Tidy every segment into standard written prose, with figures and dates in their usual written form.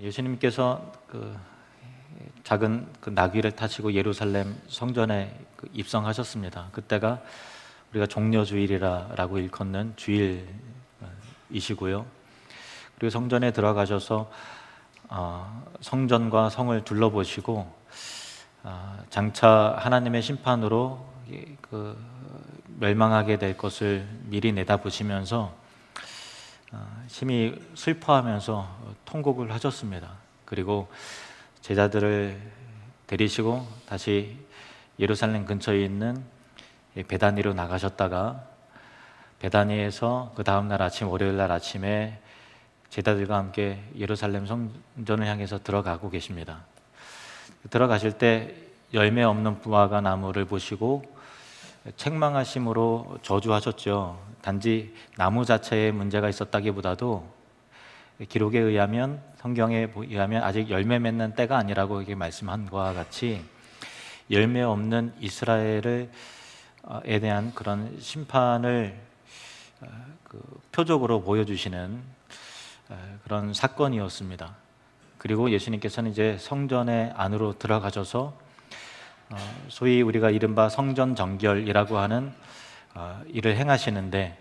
예수님께서 작은 나귀를 타시고 예루살렘 성전에 입성하셨습니다. 그때가 우리가 종려주일이라고 일컫는 주일이시고요. 그리고 성전에 들어가셔서 성전과 성을 둘러보시고 장차 하나님의 심판으로 멸망하게 될 것을 미리 내다보시면서 심히 슬퍼하면서 통곡을 하셨습니다. 그리고 제자들을 데리시고 다시 예루살렘 근처에 있는 베다니로 나가셨다가 베다니에서 그 다음날 아침 월요일 날 아침에 제자들과 함께 예루살렘 성전을 향해서 들어가고 계십니다. 들어가실 때 열매 없는 무화과 나무를 보시고 책망하심으로 저주하셨죠. 단지 나무 자체에 문제가 있었다기보다도 기록에 의하면, 성경에 의하면 아직 열매 맺는 때가 아니라고 이렇게 말씀한 것과 같이 열매 없는 이스라엘에 대한 그런 심판을 표적으로 보여주시는 그런 사건이었습니다. 그리고 예수님께서는 이제 성전의 안으로 들어가셔서 소위 우리가 이른바 성전 정결이라고 하는 일을 행하시는데,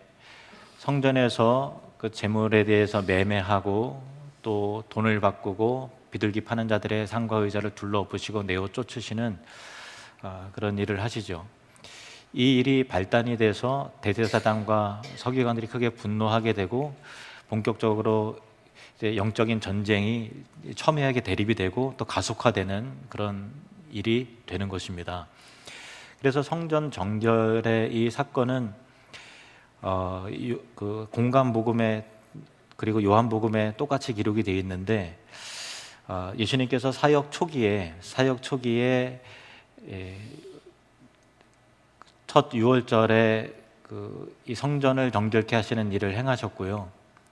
성전에서 그 재물에 대해서 매매하고 또 돈을 바꾸고 비둘기 파는 자들의 상과 의자를 둘러엎으시고 내어 쫓으시는 그런 일을 하시죠. 이 일이 발단이 돼서 대제사장과 서기관들이 크게 분노하게 되고 본격적으로 이제 영적인 전쟁이 첨예하게 대립이 되고 또 가속화되는 그런 일이 되는 것입니다. 그래서 성전 정결의 이 사건은 공관복음에 그리고 요한복음에 똑같이 기록이 되어 있는데, 예수님께서 사역 초기에 첫 유월절에 이 성전을 정결케 하시는 일을 행하셨고요.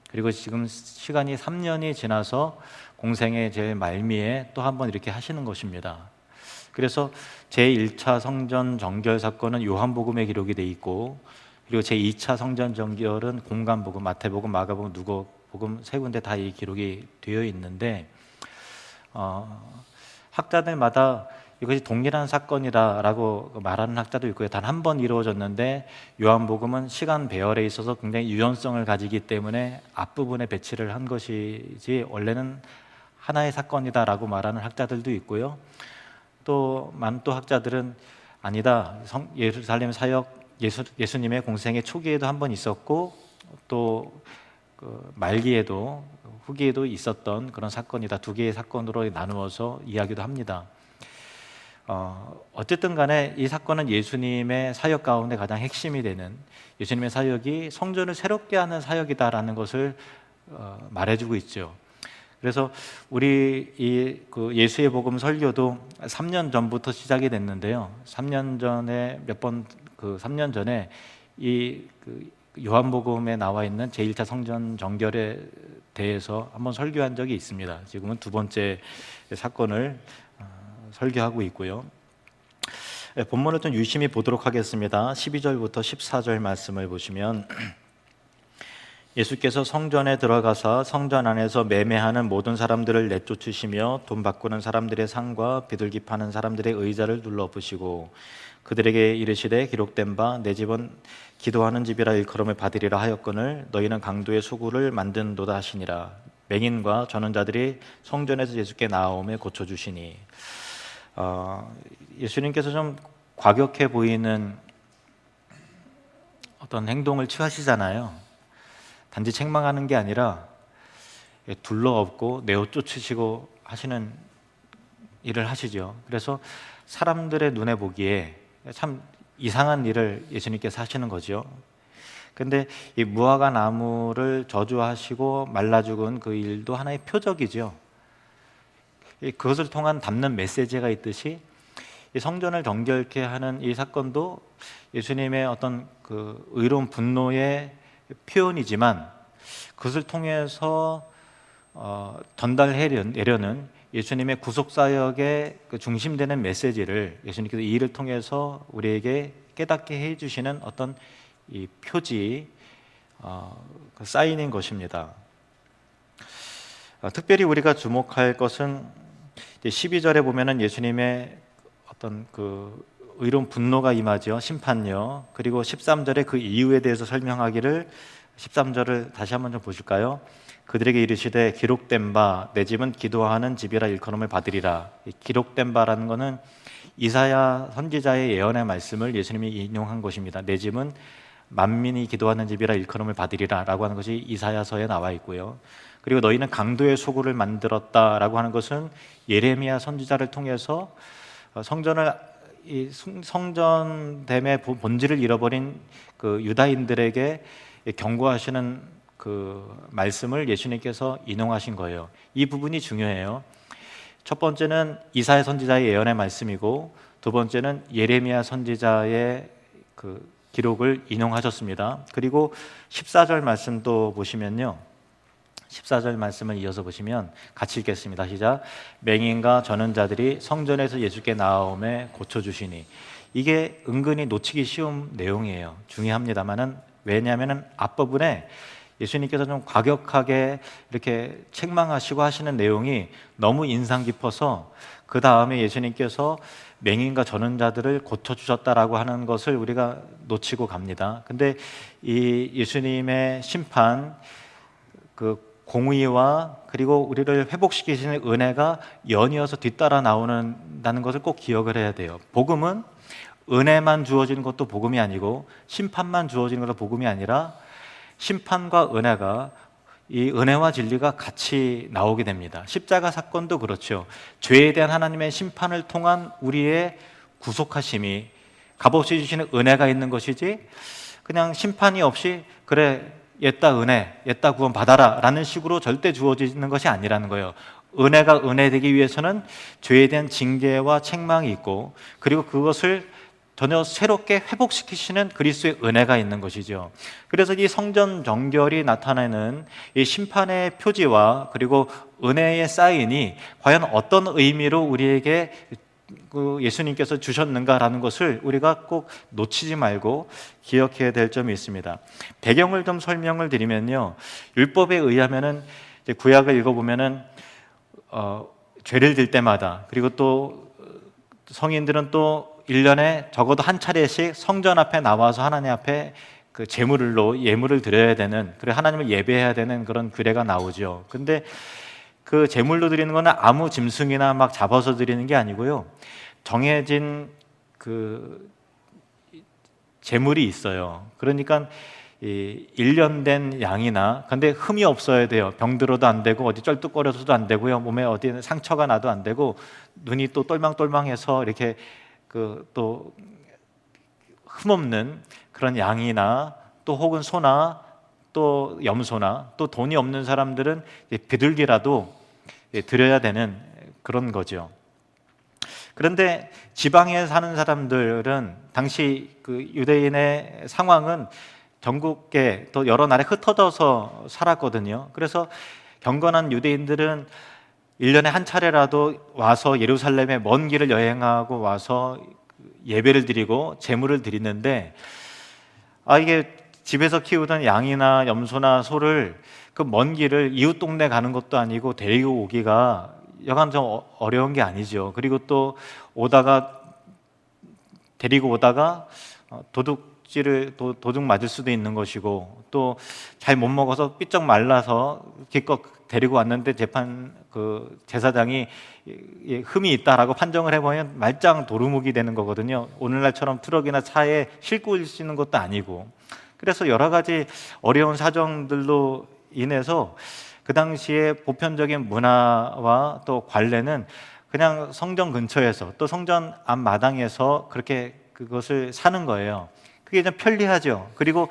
그리고 지금 시간이 3년이 지나서 공생의 제일 말미에 또 한 번 이렇게 하시는 것입니다. 그래서 제1차 성전 정결 사건은 요한복음에 기록이 되어 있고, 그리고 제2차 성전 정결은 공관복음, 마태복음, 마가복음, 누가복음 세 군데 다 이 기록이 되어 있는데, 학자들마다 이것이 동일한 사건이다라고 말하는 학자도 있고요. 단 한 번 이루어졌는데 요한복음은 시간 배열에 있어서 굉장히 유연성을 가지기 때문에 앞부분에 배치를 한 것이지 원래는 하나의 사건이다라고 말하는 학자들도 있고요. 또 학자들은 아니다, 예루살렘 사역 예수님의 공생의 초기에도 한 번 있었고 또 말기에도 후기에도 있었던 그런 사건이다, 두 개의 사건으로 나누어서 이야기도 합니다. 어쨌든 간에 이 사건은 예수님의 사역 가운데 가장 핵심이 되는, 예수님의 사역이 성전을 새롭게 하는 사역이다라는 것을 말해주고 있죠. 그래서 우리 예수의 복음 설교도 3년 전부터 시작이 됐는데요. 3년 전에 이 요한복음에 나와 있는 제1차 성전 정결에 대해서 한번 설교한 적이 있습니다. 지금은 두 번째 사건을 설교하고 있고요. 본문을 좀 유심히 보도록 하겠습니다. 12절부터 14절 말씀을 보시면, 예수께서 성전에 들어가사 성전 안에서 매매하는 모든 사람들을 내쫓으시며 돈 바꾸는 사람들의 상과 비둘기 파는 사람들의 의자를 눌러엎으시고 그들에게 이르시되 기록된 바 내 집은 기도하는 집이라 일컬음을 받으리라 하였거늘 너희는 강도의 수구를 만든도다 하시니라. 맹인과 전원자들이 성전에서 예수께 나아오매 고쳐주시니. 예수님께서 좀 과격해 보이는 어떤 행동을 취하시잖아요. 단지 책망하는 게 아니라 둘러엎고 내어 쫓으시고 하시는 일을 하시죠. 그래서 사람들의 눈에 보기에 참 이상한 일을 예수님께서 하시는 거죠. 근데 이 무화과 나무를 저주하시고 말라 죽은 그 일도 하나의 표적이죠. 그것을 통한 담는 메시지가 있듯이 이 성전을 정결케 하는 이 사건도 예수님의 어떤 의로운 분노의 표현이지만 그것을 통해서 전달해내려는 예수님의 구속사역의 중심되는 메시지를 예수님께서 이 일을 통해서 우리에게 깨닫게 해주시는 어떤 이 표지, 사인인 것입니다. 특별히 우리가 주목할 것은 12절에 보면은 예수님의 어떤 그 의로운 분노가 임하죠. 심판요. 그리고 13절에 그 이유에 대해서 설명하기를 13절을 다시 한번 좀 보실까요? 그들에게 이르시되 기록된 바 내 집은 기도하는 집이라 일컬음을 받으리라. 기록된 바라는 것은 이사야 선지자의 예언의 말씀을 예수님이 인용한 것입니다. 내 집은 만민이 기도하는 집이라 일컬음을 받으리라 라고 하는 것이 이사야서에 나와 있고요. 그리고 너희는 강도의 소굴을 만들었다라고 하는 것은 예레미야 선지자를 통해서 성전을 성전됨의 본질을 잃어버린 그 유다인들에게 경고하시는 그 말씀을 예수님께서 인용하신 거예요. 이 부분이 중요해요. 첫 번째는 이사야 선지자의 예언의 말씀이고, 두 번째는 예레미야 선지자의 그 기록을 인용하셨습니다. 그리고 14절 말씀도 보시면요, 14절 말씀을 이어서 보시면 같이 읽겠습니다. 시작. 맹인과 저는 자들이 성전에서 예수께 나아오매 고쳐주시니. 이게 은근히 놓치기 쉬운 내용이에요. 중요합니다만은, 왜냐하면 앞부분에 예수님께서 좀 과격하게 이렇게 책망하시고 하시는 내용이 너무 인상 깊어서 그 다음에 예수님께서 맹인과 저는 자들을 고쳐주셨다라고 하는 것을 우리가 놓치고 갑니다. 근데 이 예수님의 심판, 그 공의와 그리고 우리를 회복시키시는 은혜가 연이어서 뒤따라 나오는다는 것을 꼭 기억을 해야 돼요. 복음은 은혜만 주어지는 것도 복음이 아니고 심판만 주어지는 것도 복음이 아니라 심판과 은혜가, 이 은혜와 진리가 같이 나오게 됩니다. 십자가 사건도 그렇죠. 죄에 대한 하나님의 심판을 통한 우리의 구속하심이 값없이 주시는 은혜가 있는 것이지, 그냥 심판이 없이 그래 옛다 은혜, 옛다 구원 받아라 라는 식으로 절대 주어지는 것이 아니라는 거예요. 은혜가 은혜되기 위해서는 죄에 대한 징계와 책망이 있고, 그리고 그것을 전혀 새롭게 회복시키시는 그리스도의 은혜가 있는 것이죠. 그래서 이 성전 정결이 나타내는 이 심판의 표지와 그리고 은혜의 사인이 과연 어떤 의미로 우리에게 예수님께서 주셨는가라는 것을 우리가 꼭 놓치지 말고 기억해야 될 점이 있습니다. 배경을 좀 설명을 드리면요, 율법에 의하면은 이제 구약을 읽어보면은 죄를 질 때마다, 그리고 또 성인들은 또 1년에 적어도 한 차례씩 성전 앞에 나와서 하나님 앞에 그 예물을 드려야 되는, 그리고 하나님을 예배해야 되는 그런 규례가 나오죠. 근데 그 제물로 드리는 거는 아무 짐승이나 막 잡아서 드리는 게 아니고요, 정해진 그 제물이 있어요. 그러니까 이 1년 된 양이나, 근데 흠이 없어야 돼요. 병들어도 안 되고 어디 쩔뚝거려서도 안 되고요, 몸에 어디 상처가 나도 안 되고, 눈이 또 똘망똘망해서 이렇게 그 또 흠없는 그런 양이나, 또 혹은 소나 또 염소나, 또 돈이 없는 사람들은 비둘기라도 드려야 되는 그런 거죠. 그런데 지방에 사는 사람들은 당시 그 유대인의 상황은 전국에 또 여러 나라에 흩어져서 살았거든요. 그래서 경건한 유대인들은 1년에 한 차례라도 와서 예루살렘에 먼 길을 여행하고 와서 예배를 드리고 제물을 드리는데, 이게 집에서 키우던 양이나 염소나 소를 그 먼 길을 이웃 동네 가는 것도 아니고 데리고 오기가 여간 좀 어려운 게 아니죠. 그리고 또 데리고 오다가 도둑 맞을 수도 있는 것이고, 또 잘 못 먹어서 삐쩍 말라서 기껏 데리고 왔는데 제사장이 흠이 있다라고 판정을 해보면 말짱 도루묵이 되는 거거든요. 오늘날처럼 트럭이나 차에 싣고 있는 것도 아니고. 그래서 여러 가지 어려운 사정들로 인해서 그 당시에 보편적인 문화와 또 관례는 그냥 성전 근처에서, 또 성전 앞마당에서 그렇게 그것을 사는 거예요. 그게 좀 편리하죠. 그리고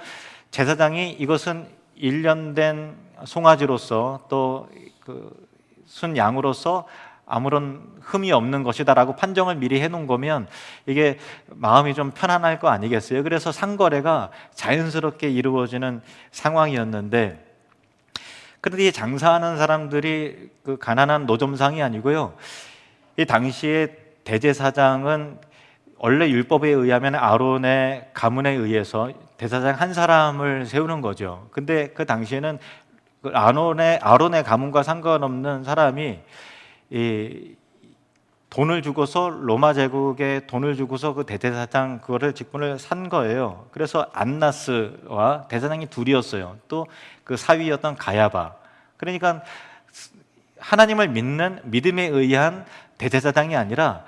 제사장이 이것은 1년 된 송아지로서 또 그 순양으로서 아무런 흠이 없는 것이다라고 판정을 미리 해놓은 거면 이게 마음이 좀 편안할 거 아니겠어요? 그래서 상거래가 자연스럽게 이루어지는 상황이었는데, 그런데 이 장사하는 사람들이 그 가난한 노점상이 아니고요, 이 당시에 대제사장은 원래 율법에 의하면 아론의 가문에 의해서 대제사장 한 사람을 세우는 거죠. 근데 그 당시에는 그 아론의 가문과 상관없는 사람이 이 돈을 주고서 로마 제국에 돈을 주고서 그 대제사장 그거를 직분을 산 거예요. 그래서 안나스와 대제사장이 둘이었어요. 또 그 사위였던 가야바. 그러니까 하나님을 믿는 믿음에 의한 대제사장이 아니라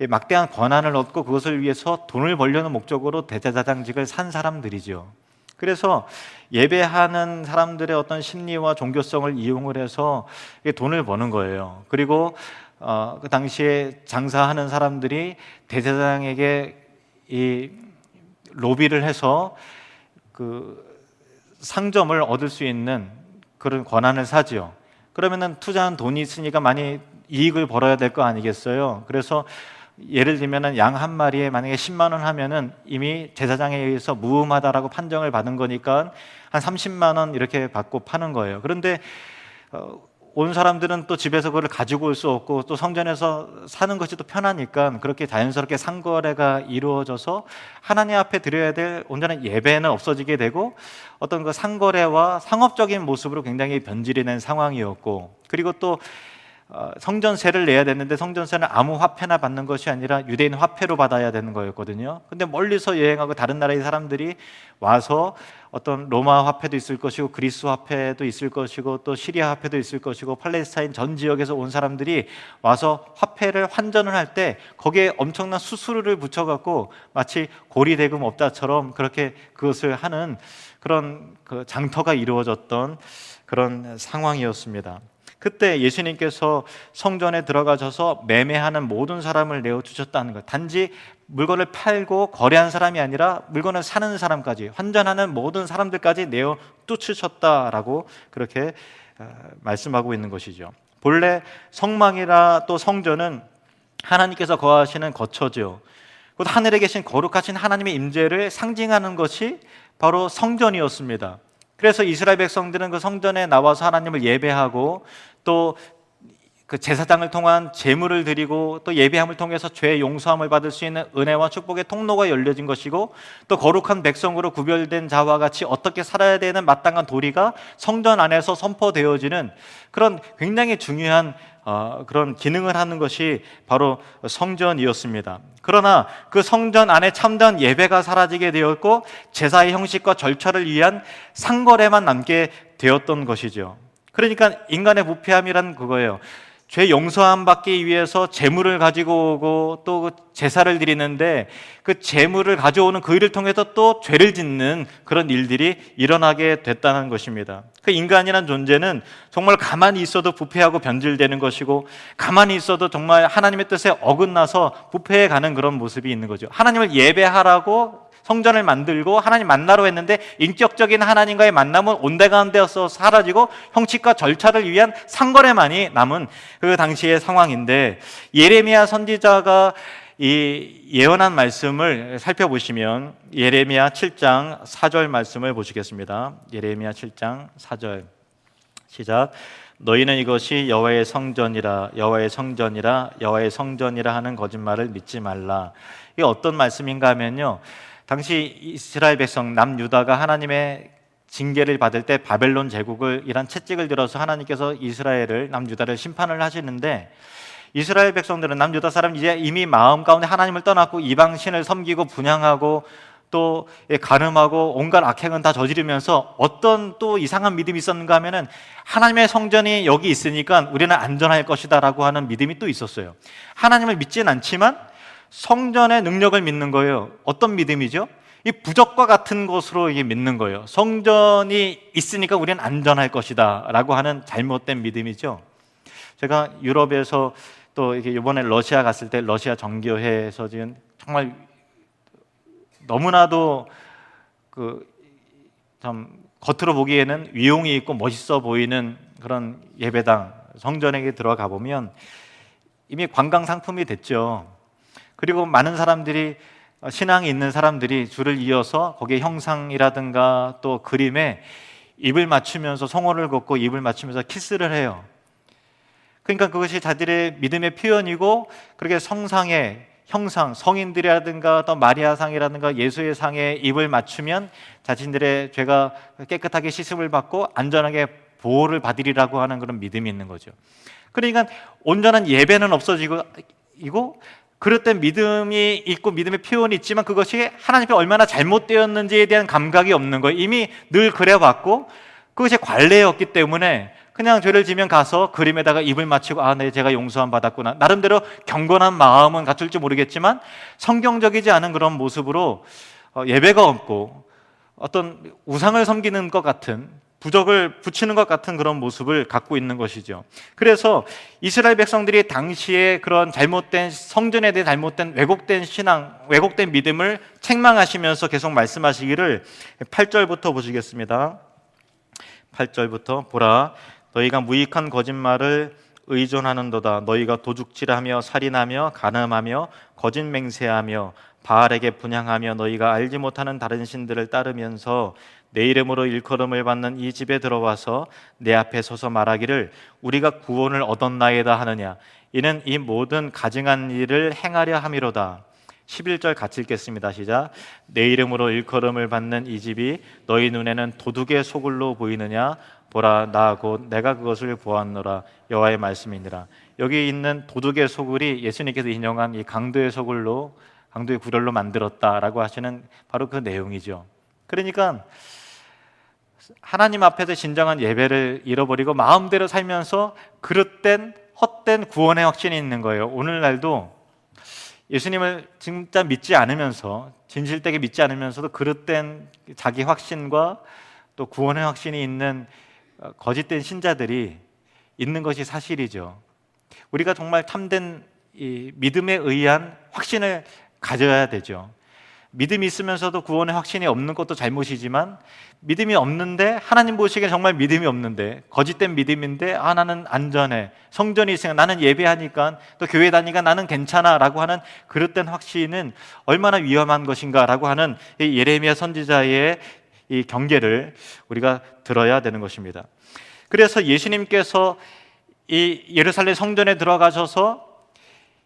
막대한 권한을 얻고 그것을 위해서 돈을 벌려는 목적으로 대제사장직을 산 사람들이죠. 그래서 예배하는 사람들의 어떤 심리와 종교성을 이용을 해서 돈을 버는 거예요. 그리고 그 당시에 장사하는 사람들이 대제사장에게 이 로비를 해서 그 상점을 얻을 수 있는 그런 권한을 사지요. 그러면은 투자한 돈이 있으니까 많이 이익을 벌어야 될 거 아니겠어요? 그래서 예를 들면은 양 한 마리에 만약에 10만 원 하면은 이미 제사장에 의해서 무음하다라고 판정을 받은 거니까 한 30만 원 이렇게 받고 파는 거예요. 그런데 온 사람들은 또 집에서 그걸 가지고 올 수 없고 또 성전에서 사는 것이 또 편하니까 그렇게 자연스럽게 상거래가 이루어져서 하나님 앞에 드려야 될 온전한 예배는 없어지게 되고 어떤 그 상거래와 상업적인 모습으로 굉장히 변질이 된 상황이었고, 그리고 또 성전세를 내야 되는데 성전세는 아무 화폐나 받는 것이 아니라 유대인 화폐로 받아야 되는 거였거든요. 근데 멀리서 여행하고 다른 나라의 사람들이 와서 어떤 로마 화폐도 있을 것이고 그리스 화폐도 있을 것이고 또 시리아 화폐도 있을 것이고 팔레스타인 전 지역에서 온 사람들이 와서 화폐를 환전을 할 때 거기에 엄청난 수수료를 붙여갖고 마치 고리대금 업자처럼 그렇게 그것을 하는 그런 그 장터가 이루어졌던 그런 상황이었습니다. 그때 예수님께서 성전에 들어가셔서 매매하는 모든 사람을 내어주셨다는 것, 단지 물건을 팔고 거래한 사람이 아니라 물건을 사는 사람까지, 환전하는 모든 사람들까지 내어 쫓으셨다라고 그렇게 말씀하고 있는 것이죠. 본래 성막이라 또 성전은 하나님께서 거하시는 거처죠. 곧 하늘에 계신 거룩하신 하나님의 임재를 상징하는 것이 바로 성전이었습니다. 그래서 이스라엘 백성들은 그 성전에 나와서 하나님을 예배하고 또 그 제사장을 통한 제물을 드리고 또 예배함을 통해서 죄의 용서함을 받을 수 있는 은혜와 축복의 통로가 열려진 것이고, 또 거룩한 백성으로 구별된 자와 같이 어떻게 살아야 되는 마땅한 도리가 성전 안에서 선포되어지는 그런 굉장히 중요한 그런 기능을 하는 것이 바로 성전이었습니다. 그러나 그 성전 안에 참된 예배가 사라지게 되었고 제사의 형식과 절차를 위한 상거래만 남게 되었던 것이죠. 그러니까 인간의 부패함이란 그거예요. 죄 용서함 받기 위해서 제물을 가지고 오고 또 제사를 드리는데 그 제물을 가져오는 그 일을 통해서 또 죄를 짓는 그런 일들이 일어나게 됐다는 것입니다. 그 인간이란 존재는 정말 가만히 있어도 부패하고 변질되는 것이고, 가만히 있어도 정말 하나님의 뜻에 어긋나서 부패해 가는 그런 모습이 있는 거죠. 하나님을 예배하라고 성전을 만들고 하나님 만나러 했는데 인격적인 하나님과의 만남은 온데간데서 사라지고 형식과 절차를 위한 상거래만이 남은 그 당시의 상황인데, 예레미야 선지자가 이 예언한 말씀을 살펴보시면 예레미야 7장 4절 말씀을 보시겠습니다. 예레미야 7장 4절 시작. 너희는 이것이 여호와의 성전이라 여호와의 성전이라 여호와의 성전이라 하는 거짓말을 믿지 말라. 이게 어떤 말씀인가 하면요, 당시 이스라엘 백성 남유다가 하나님의 징계를 받을 때 바벨론 제국을 이란 채찍을 들어서 하나님께서 이스라엘을 남유다를 심판을 하시는데, 이스라엘 백성들은 남유다 사람이 이제 이미 마음 가운데 하나님을 떠났고 이방신을 섬기고 분향하고 또 간음하고 온갖 악행은 다 저지르면서 어떤 또 이상한 믿음이 있었는가 하면은 하나님의 성전이 여기 있으니까 우리는 안전할 것이다 라고 하는 믿음이 또 있었어요. 하나님을 믿지는 않지만 성전의 능력을 믿는 거예요. 어떤 믿음이죠? 이 부적과 같은 것으로 이게 믿는 거예요. 성전이 있으니까 우리는 안전할 것이다 라고 하는 잘못된 믿음이죠. 제가 유럽에서 또 이렇게 이번에 러시아 갔을 때 러시아 정교회에서 지금 정말 너무나도 참 겉으로 보기에는 위용이 있고 멋있어 보이는 그런 예배당 성전에 들어가 보면 이미 관광 상품이 됐죠. 그리고 많은 사람들이, 신앙이 있는 사람들이 줄을 이어서 거기에 형상이라든가 또 그림에 입을 맞추면서 성호를 걷고 입을 맞추면서 키스를 해요. 그러니까 그것이 자들의 믿음의 표현이고, 그렇게 성상의 형상, 성인들이라든가 또 마리아상이라든가 예수의 상에 입을 맞추면 자신들의 죄가 깨끗하게 씻음을 받고 안전하게 보호를 받으리라고 하는 그런 믿음이 있는 거죠. 그러니까 온전한 예배는 없어지고 그릇된 믿음이 있고 믿음의 표현이 있지만 그것이 하나님 앞에 얼마나 잘못되었는지에 대한 감각이 없는 거예요. 이미 늘 그래왔고 그것이 관례였기 때문에 그냥 죄를 지면 가서 그림에다가 입을 맞추고 네, 제가 용서함 받았구나. 나름대로 경건한 마음은 갖출지 모르겠지만 성경적이지 않은 그런 모습으로 예배가 없고 어떤 우상을 섬기는 것 같은, 부적을 붙이는 것 같은 그런 모습을 갖고 있는 것이죠. 그래서 이스라엘 백성들이 당시에 그런 잘못된 성전에 대해 잘못된 왜곡된 신앙, 왜곡된 믿음을 책망하시면서 계속 말씀하시기를 8절부터 보시겠습니다. 8절부터 보라, 너희가 무익한 거짓말을 의존하는도다. 너희가 도둑질하며 살인하며 간음하며 거짓 맹세하며 바알에게 분향하며 너희가 알지 못하는 다른 신들을 따르면서 내 이름으로 일컬음을 받는 이 집에 들어와서 내 앞에 서서 말하기를 우리가 구원을 얻었나이다 하느냐. 이는 이 모든 가증한 일을 행하려 함이로다. 11절 같이 읽겠습니다. 시작. 내 이름으로 일컬음을 받는 이 집이 너희 눈에는 도둑의 소굴로 보이느냐. 보라, 나 곧 내가 그것을 보았노라. 여호와의 말씀이니라. 여기 있는 도둑의 소굴이 예수님께서 인용한 이 강도의 소굴로, 강도의 구렬로 만들었다라고 하시는 바로 그 내용이죠. 그러니까 하나님 앞에서 진정한 예배를 잃어버리고 마음대로 살면서 그릇된 헛된 구원의 확신이 있는 거예요. 오늘날도 예수님을 진짜 믿지 않으면서, 진실되게 믿지 않으면서도 그릇된 자기 확신과 또 구원의 확신이 있는 거짓된 신자들이 있는 것이 사실이죠. 우리가 정말 참된 이 믿음에 의한 확신을 가져야 되죠. 믿음이 있으면서도 구원의 확신이 없는 것도 잘못이지만, 믿음이 없는데, 하나님 보시기에 정말 믿음이 없는데, 거짓된 믿음인데 나는 안전해, 성전이 있으니까, 나는 예배하니까, 또 교회 다니니까 나는 괜찮아 라고 하는 그릇된 확신은 얼마나 위험한 것인가 라고 하는 이 예레미야 선지자의 이 경계를 우리가 들어야 되는 것입니다. 그래서 예수님께서 이 예루살렘 성전에 들어가셔서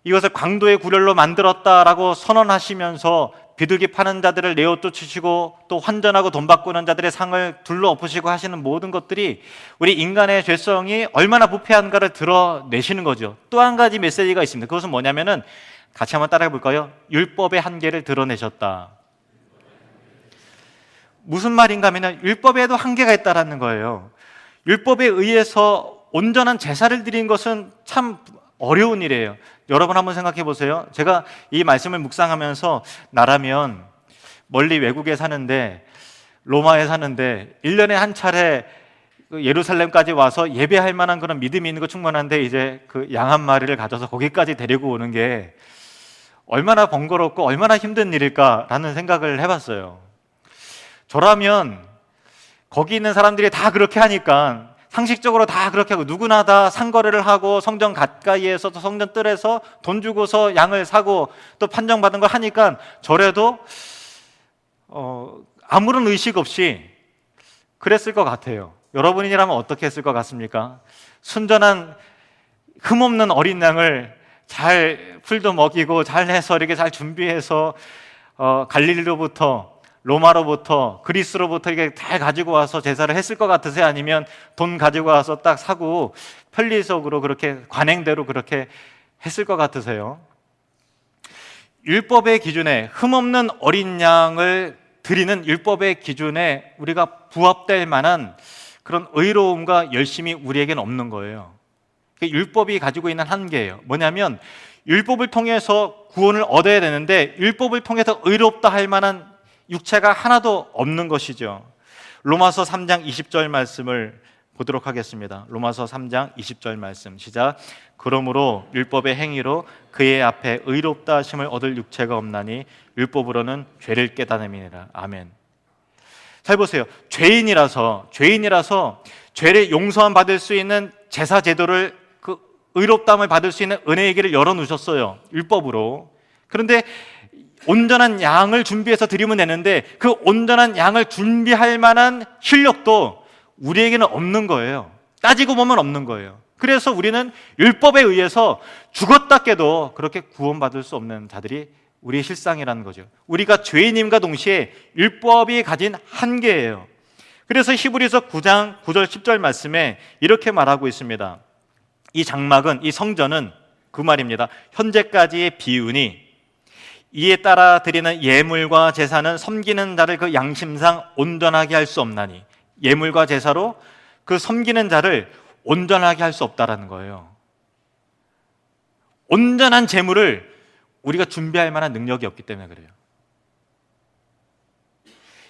이것을 강도의 구렬로 만들었다라고 선언하시면서 비둘기 파는 자들을 내어 쫓으시고 또 환전하고 돈 바꾸는 자들의 상을 둘러엎으시고 하시는 모든 것들이 우리 인간의 죄성이 얼마나 부패한가를 드러내시는 거죠. 또 한 가지 메시지가 있습니다. 그것은 뭐냐면은 같이 한번 따라해 볼까요? 율법의 한계를 드러내셨다. 무슨 말인가 하면 율법에도 한계가 있다라는 거예요. 율법에 의해서 온전한 제사를 드린 것은 참 어려운 일이에요. 여러분 한번 생각해 보세요. 제가 이 말씀을 묵상하면서 나라면 멀리 외국에 사는데, 로마에 사는데 1년에 한 차례 예루살렘까지 와서 예배할 만한 그런 믿음이 있는 거 충분한데 이제 그 양 한 마리를 가져서 거기까지 데리고 오는 게 얼마나 번거롭고 얼마나 힘든 일일까라는 생각을 해봤어요. 저라면 거기 있는 사람들이 다 그렇게 하니까, 상식적으로 다 그렇게 하고 누구나 다 상거래를 하고 성전 가까이에서 또 성전 뜰에서 돈 주고서 양을 사고 또 판정받은 걸 하니까 저래도 아무런 의식 없이 그랬을 것 같아요. 여러분이라면 어떻게 했을 것 같습니까? 순전한 흠없는 어린 양을 잘 풀도 먹이고 잘 해서 이렇게 잘 준비해서 갈릴리로부터, 로마로부터, 그리스로부터 이렇게 잘 가지고 와서 제사를 했을 것 같으세요? 아니면 돈 가지고 와서 딱 사고 편리석으로 그렇게 관행대로 그렇게 했을 것 같으세요? 율법의 기준에, 흠없는 어린 양을 드리는 율법의 기준에 우리가 부합될 만한 그런 의로움과 열심이 우리에게는 없는 거예요. 율법이 가지고 있는 한계예요. 뭐냐면 율법을 통해서 구원을 얻어야 되는데 율법을 통해서 의롭다 할 만한 육체가 하나도 없는 것이죠. 로마서 3장 20절 말씀을 보도록 하겠습니다. 로마서 3장 20절 말씀 시작. 그러므로 율법의 행위로 그의 앞에 의롭다 하심을 얻을 육체가 없나니 율법으로는 죄를 깨닫음이니라. 아멘. 잘 보세요. 죄인이라서 죄를 용서함 받을 수 있는 제사 제도를, 그 의롭다함을 받을 수 있는 은혜의 길을 열어놓으셨어요. 율법으로. 그런데 온전한 양을 준비해서 드리면 되는데 그 온전한 양을 준비할 만한 실력도 우리에게는 없는 거예요. 따지고 보면 없는 거예요. 그래서 우리는 율법에 의해서 죽었다 깨도 그렇게 구원받을 수 없는 자들이 우리의 실상이라는 거죠. 우리가 죄인임과 동시에 율법이 가진 한계예요. 그래서 히브리서 9장 9절 10절 말씀에 이렇게 말하고 있습니다. 이 장막은, 이 성전은 그 말입니다. 현재까지의 비유니 이에 따라 드리는 예물과 제사는 섬기는 자를 그 양심상 온전하게 할 수 없나니, 예물과 제사로 그 섬기는 자를 온전하게 할 수 없다라는 거예요. 온전한 제물을 우리가 준비할 만한 능력이 없기 때문에 그래요.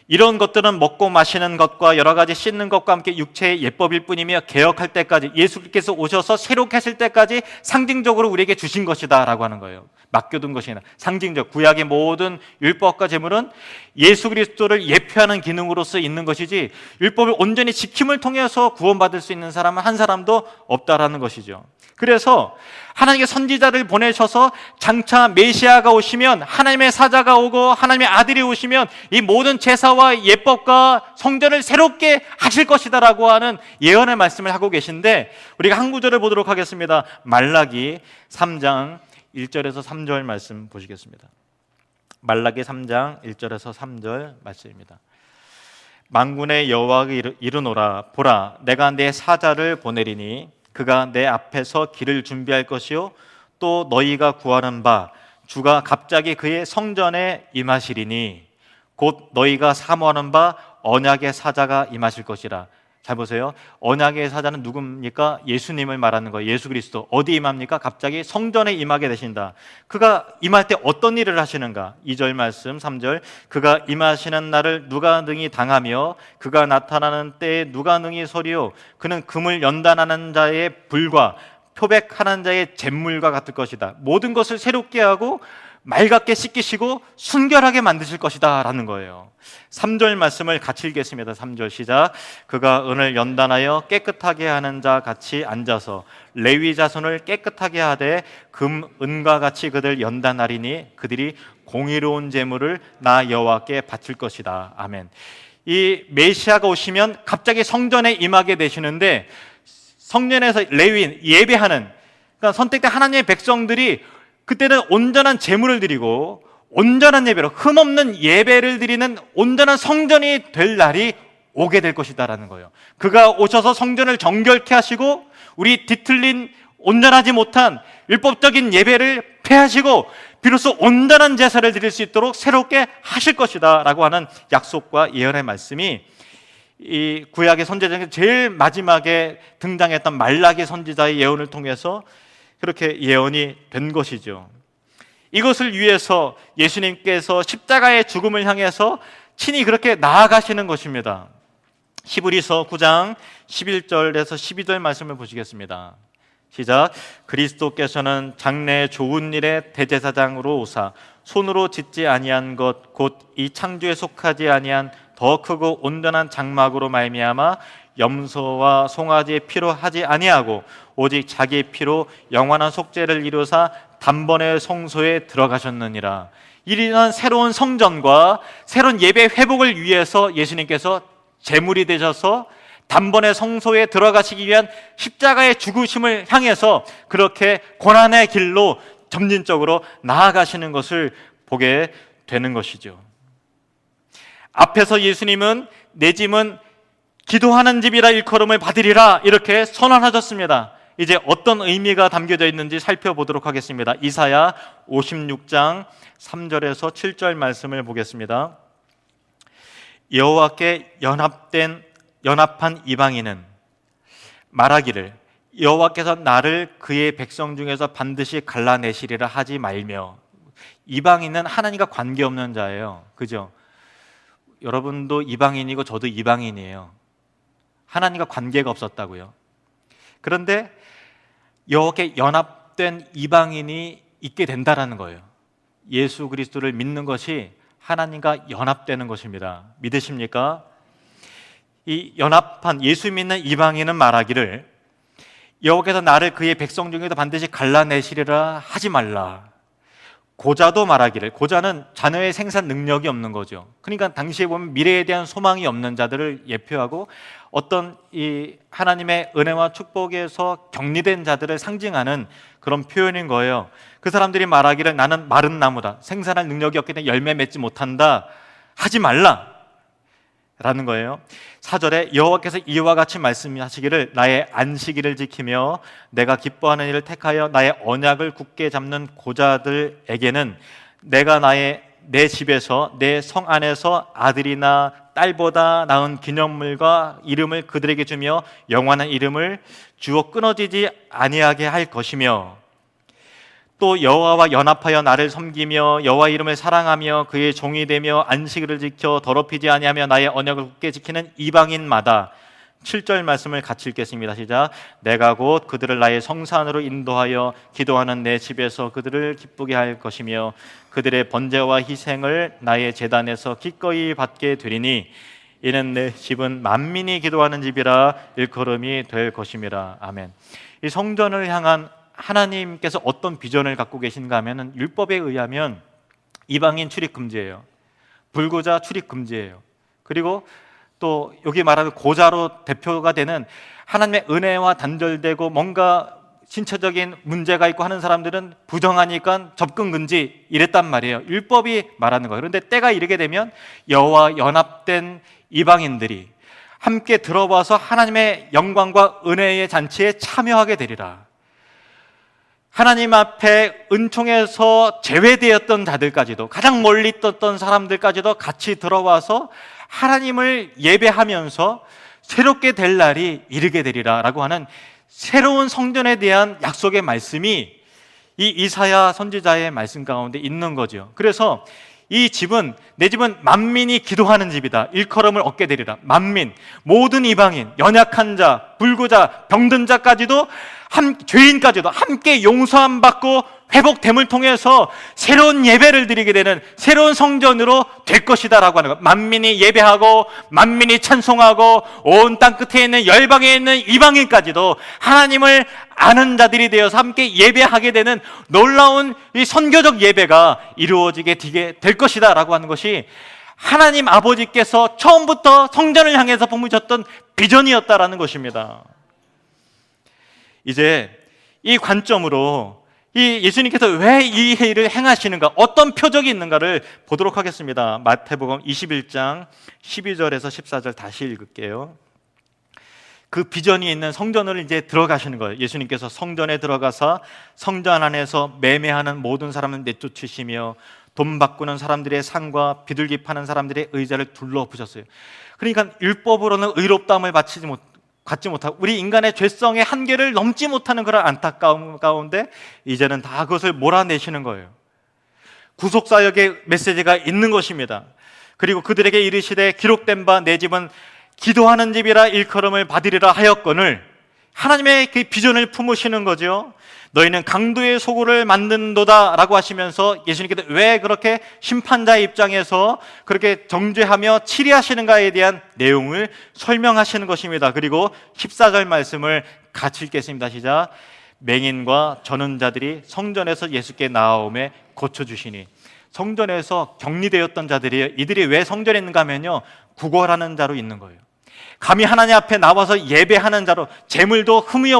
이런 것들은 먹고 마시는 것과 여러 가지 씻는 것과 함께 육체의 예법일 뿐이며 개혁할 때까지, 예수께서 오셔서 새롭게 하실 때까지 상징적으로 우리에게 주신 것이다 라고 하는 거예요. 맡겨둔 것이나 상징적, 구약의 모든 율법과 제물은 예수 그리스도를 예표하는 기능으로서 있는 것이지, 율법을 온전히 지킴을 통해서 구원받을 수 있는 사람은 한 사람도 없다라는 것이죠. 그래서 하나님의 선지자를 보내셔서 장차 메시아가 오시면, 하나님의 사자가 오고 하나님의 아들이 오시면 이 모든 제사와 예법과 성전을 새롭게 하실 것이다라고 하는 예언의 말씀을 하고 계신데, 우리가 한 구절을 보도록 하겠습니다. 말라기 3장 1절에서 3절 말씀 보시겠습니다. 말라기 3장 1절에서 3절 말씀입니다. 만군의 여호와가 이르노라, 보라, 내가 내 사자를 보내리니 그가 내 앞에서 길을 준비할 것이요 또 너희가 구하는 바 주가 갑자기 그의 성전에 임하시리니 곧 너희가 사모하는 바 언약의 사자가 임하실 것이라. 잘 보세요. 언약의 사자는 누굽니까? 예수님을 말하는 거예요. 예수 그리스도. 어디 임합니까? 갑자기 성전에 임하게 되신다. 그가 임할 때 어떤 일을 하시는가? 2절 말씀 3절, 그가 임하시는 날을 누가 능히 당하며 그가 나타나는 때에 누가 능히 서리요, 그는 금을 연단하는 자의 불과 표백하는 자의 잿물과 같을 것이다. 모든 것을 새롭게 하고 맑게 씻기시고 순결하게 만드실 것이다 라는 거예요. 3절 말씀을 같이 읽겠습니다. 3절 시작. 그가 은을 연단하여 깨끗하게 하는 자 같이 앉아서 레위 자손을 깨끗하게 하되 금, 은과 같이 그들 연단하리니 그들이 공의로운 제물을 나 여호와께 바칠 것이다. 아멘. 이 메시아가 오시면 갑자기 성전에 임하게 되시는데, 성전에서 레위인, 예배하는, 그러니까 선택된 하나님의 백성들이 그때는 온전한 제물을 드리고 온전한 예배로, 흠없는 예배를 드리는 온전한 성전이 될 날이 오게 될 것이다라는 거예요. 그가 오셔서 성전을 정결케 하시고 우리 뒤틀린 온전하지 못한 율법적인 예배를 폐하시고 비로소 온전한 제사를 드릴 수 있도록 새롭게 하실 것이다 라고 하는 약속과 예언의 말씀이 이 구약의 선지자 중에 제일 마지막에 등장했던 말라기 선지자의 예언을 통해서 그렇게 예언이 된 것이죠. 이것을 위해서 예수님께서 십자가의 죽음을 향해서 친히 그렇게 나아가시는 것입니다. 히브리서 9장 11절에서 12절 말씀을 보시겠습니다. 시작. 그리스도께서는 장래 좋은 일의 대제사장으로 오사 손으로 짓지 아니한 것 곧 이 창조에 속하지 아니한 더 크고 온전한 장막으로 말미암아 염소와 송아지의 피로 하지 아니하고 오직 자기의 피로 영원한 속죄를 이루사 단번에 성소에 들어가셨느니라. 이러한 새로운 성전과 새로운 예배 회복을 위해서 예수님께서 제물이 되셔서 단번에 성소에 들어가시기 위한 십자가의 죽으심을 향해서 그렇게 고난의 길로 점진적으로 나아가시는 것을 보게 되는 것이죠. 앞에서 예수님은 내 집은 기도하는 집이라 일컬음을 받으리라 이렇게 선언하셨습니다. 이제 어떤 의미가 담겨져 있는지 살펴보도록 하겠습니다. 이사야 56장 3절에서 7절 말씀을 보겠습니다. 여호와께 연합한 이방인은 말하기를 여호와께서 나를 그의 백성 중에서 반드시 갈라내시리라 하지 말며. 이방인은 하나님과 관계없는 자예요. 그죠? 여러분도 이방인이고 저도 이방인이에요. 하나님과 관계가 없었다고요. 그런데 여호와께 연합된 이방인이 있게 된다라는 거예요. 예수 그리스도를 믿는 것이 하나님과 연합되는 것입니다. 믿으십니까? 이 연합한 예수 믿는 이방인은 말하기를 여호와께서 나를 그의 백성 중에도 반드시 갈라내시리라 하지 말라. 고자도 말하기를, 고자는 자녀의 생산 능력이 없는 거죠. 그러니까 당시에 보면 미래에 대한 소망이 없는 자들을 예표하고 어떤 이 하나님의 은혜와 축복에서 격리된 자들을 상징하는 그런 표현인 거예요. 그 사람들이 말하기를 나는 마른 나무다, 생산할 능력이 없기 때문에 열매 맺지 못한다 하지 말라. 라는 거예요. 4절에 여호와께서 이와 같이 말씀하시기를 나의 안식일을 지키며 내가 기뻐하는 일을 택하여 나의 언약을 굳게 잡는 고자들에게는 내가 내 집에서 내 성 안에서 아들이나 딸보다 나은 기념물과 이름을 그들에게 주며 영원한 이름을 주어 끊어지지 아니하게 할 것이며 또 여호와와 연합하여 나를 섬기며 여호와 이름을 사랑하며 그의 종이 되며 안식일을 지켜 더럽히지 아니하며 나의 언약을 굳게 지키는 이방인마다 7절 말씀을 같이 읽겠습니다. 시작. 내가 곧 그들을 나의 성산으로 인도하여 기도하는 내 집에서 그들을 기쁘게 할 것이며 그들의 번제와 희생을 나의 제단에서 기꺼이 받게 되리니 이는 내 집은 만민이 기도하는 집이라 일컬음이 될 것임이라. 아멘. 이 성전을 향한 하나님께서 어떤 비전을 갖고 계신가 하면 율법에 의하면 이방인 출입 금지예요. 불구자 출입 금지예요. 그리고 또 여기 말하는 고자로 대표가 되는 하나님의 은혜와 단절되고 뭔가 신체적인 문제가 있고 하는 사람들은 부정하니까 접근 금지 이랬단 말이에요. 율법이 말하는 거예요. 그런데 때가 이르게 되면 여호와 연합된 이방인들이 함께 들어와서 하나님의 영광과 은혜의 잔치에 참여하게 되리라. 하나님 앞에 은총에서 제외되었던 자들까지도, 가장 멀리 있었던 사람들까지도 같이 들어와서 하나님을 예배하면서 새롭게 될 날이 이르게 되리라 라고 하는 새로운 성전에 대한 약속의 말씀이 이 이사야 선지자의 말씀 가운데 있는 거죠. 그래서 이 집은, 내 집은 만민이 기도하는 집이다. 일컬음을 얻게 되리라. 만민, 모든 이방인, 연약한 자, 불구자, 병든 자까지도 죄인까지도 함께 용서함 받고 회복됨을 통해서 새로운 예배를 드리게 되는 새로운 성전으로 될 것이다 라고 하는 것. 만민이 예배하고 만민이 찬송하고 온 땅 끝에 있는 열방에 있는 이방인까지도 하나님을 아는 자들이 되어서 함께 예배하게 되는 놀라운 이 선교적 예배가 이루어지게 될 것이다 라고 하는 것이 하나님 아버지께서 처음부터 성전을 향해서 품으셨던 비전이었다라는 것입니다. 이제 이 관점으로 이 예수님께서 왜 이 일을 행하시는가, 어떤 표적이 있는가를 보도록 하겠습니다. 마태복음 21장 12절에서 14절 다시 읽을게요. 그 비전이 있는 성전을 이제 들어가시는 거예요. 예수님께서 성전에 들어가서 성전 안에서 매매하는 모든 사람을 내쫓으시며 돈 바꾸는 사람들의 상과 비둘기 파는 사람들의 의자를 둘러부셨어요. 그러니까 율법으로는 의롭다함을 갖지 못하고 우리 인간의 죄성의 한계를 넘지 못하는 그런 안타까움 가운데 이제는 다 그것을 몰아내시는 거예요. 구속사역의 메시지가 있는 것입니다. 그리고 그들에게 이르시되 기록된 바 내 집은 기도하는 집이라 일컬음을 받으리라 하였거늘, 하나님의 그 비전을 품으시는 거죠. 너희는 강도의 소굴을 만든도다 라고 하시면서 예수님께서 왜 그렇게 심판자의 입장에서 그렇게 정죄하며 치리하시는가에 대한 내용을 설명하시는 것입니다. 그리고 14절 말씀을 같이 읽겠습니다. 시작. 맹인과 저는 자들이 성전에서 예수께 나아오매 고쳐주시니. 성전에서 격리되었던 자들이에요. 이들이 왜 성전에 있는가 하면요, 구걸하는 자로 있는 거예요. 감히 하나님 앞에 나와서 예배하는 자로, 재물도 흠이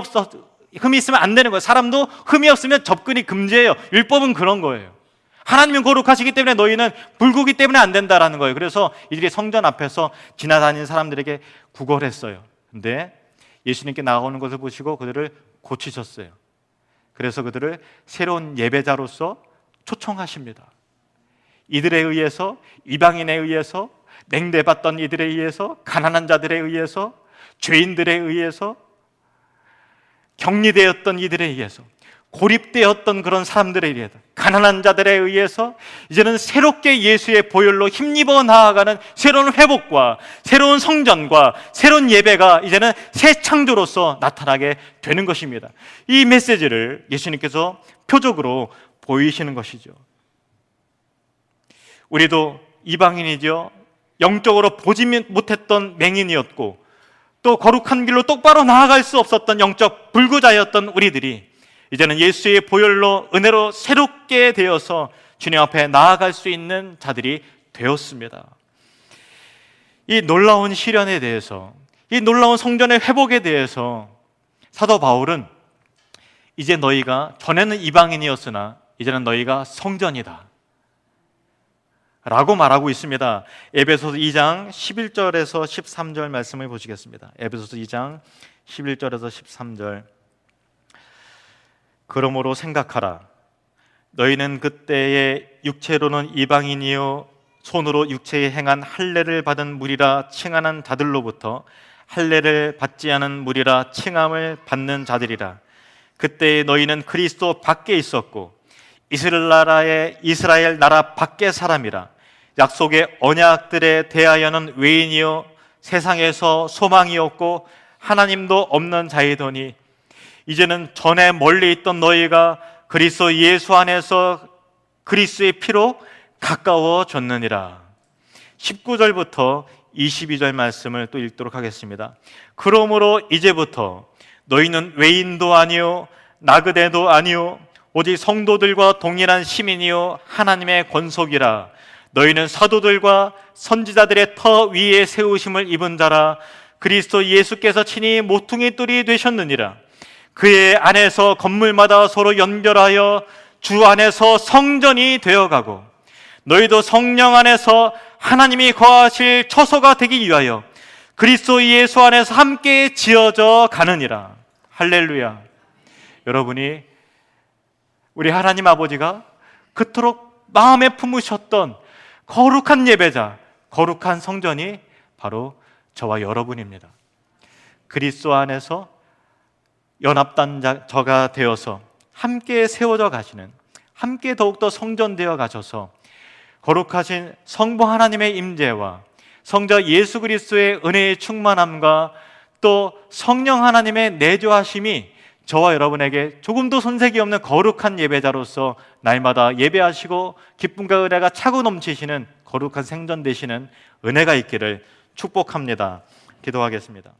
있으면 안 되는 거예요. 사람도 흠이 없으면 접근이 금지예요. 율법은 그런 거예요. 하나님은 거룩하시기 때문에 너희는 불구기 때문에 안 된다라는 거예요. 그래서 이들이 성전 앞에서 지나다니는 사람들에게 구걸했어요. 근데 예수님께 나오는 것을 보시고 그들을 고치셨어요. 그래서 그들을 새로운 예배자로서 초청하십니다. 이들에 의해서, 이방인에 의해서, 냉대받던 이들에 의해서, 가난한 자들에 의해서, 죄인들에 의해서, 격리되었던 이들에 의해서, 고립되었던 그런 사람들에 의해서, 가난한 자들에 의해서 이제는 새롭게 예수의 보혈로 힘입어 나아가는 새로운 회복과 새로운 성전과 새로운 예배가 이제는 새 창조로서 나타나게 되는 것입니다. 이 메시지를 예수님께서 표적으로 보이시는 것이죠. 우리도 이방인이죠. 영적으로 보지 못했던 맹인이었고 또 거룩한 길로 똑바로 나아갈 수 없었던 영적 불구자였던 우리들이 이제는 예수의 보혈로 은혜로 새롭게 되어서 주님 앞에 나아갈 수 있는 자들이 되었습니다. 이 놀라운 시련에 대해서, 이 놀라운 성전의 회복에 대해서 사도 바울은 이제 너희가 전에는 이방인이었으나 이제는 너희가 성전이다, 라고 말하고 있습니다. 에베소서 2장 11절에서 13절 말씀을 보시겠습니다. 에베소서 2장 11절에서 13절. 그러므로 생각하라. 너희는 그때의 육체로는 이방인이요 손으로 육체에 행한 할례를 받은 무리라 칭하는 자들로부터 할례를 받지 않은 무리라 칭함을 받는 자들이라. 그때 너희는 그리스도 밖에 있었고 이스라엘 나라 밖의 사람이라. 약속의 언약들에 대하여는 외인이요 세상에서 소망이 없고 하나님도 없는 자이더니 이제는 전에 멀리 있던 너희가 그리스도 예수 안에서 그리스도의 피로 가까워졌느니라. 19절부터 22절 말씀을 또 읽도록 하겠습니다. 그러므로 이제부터 너희는 외인도 아니요 나그네도 아니요 오직 성도들과 동일한 시민이요 하나님의 권속이라. 너희는 사도들과 선지자들의 터 위에 세우심을 입은 자라. 그리스도 예수께서 친히 모퉁이 돌이 되셨느니라. 그의 안에서 건물마다 서로 연결하여 주 안에서 성전이 되어가고 너희도 성령 안에서 하나님이 거하실 처소가 되기 위하여 그리스도 예수 안에서 함께 지어져 가느니라. 할렐루야. 여러분이 우리 하나님 아버지가 그토록 마음에 품으셨던 거룩한 예배자, 거룩한 성전이 바로 저와 여러분입니다. 그리스도 안에서 연합단자가 되어서 함께 세워져 가시는, 함께 더욱더 성전되어 가셔서 거룩하신 성부 하나님의 임재와 성자 예수 그리스도의 은혜의 충만함과 또 성령 하나님의 내조하심이 저와 여러분에게 조금도 손색이 없는 거룩한 예배자로서 날마다 예배하시고 기쁨과 은혜가 차고 넘치시는 거룩한 생전 되시는 은혜가 있기를 축복합니다. 기도하겠습니다.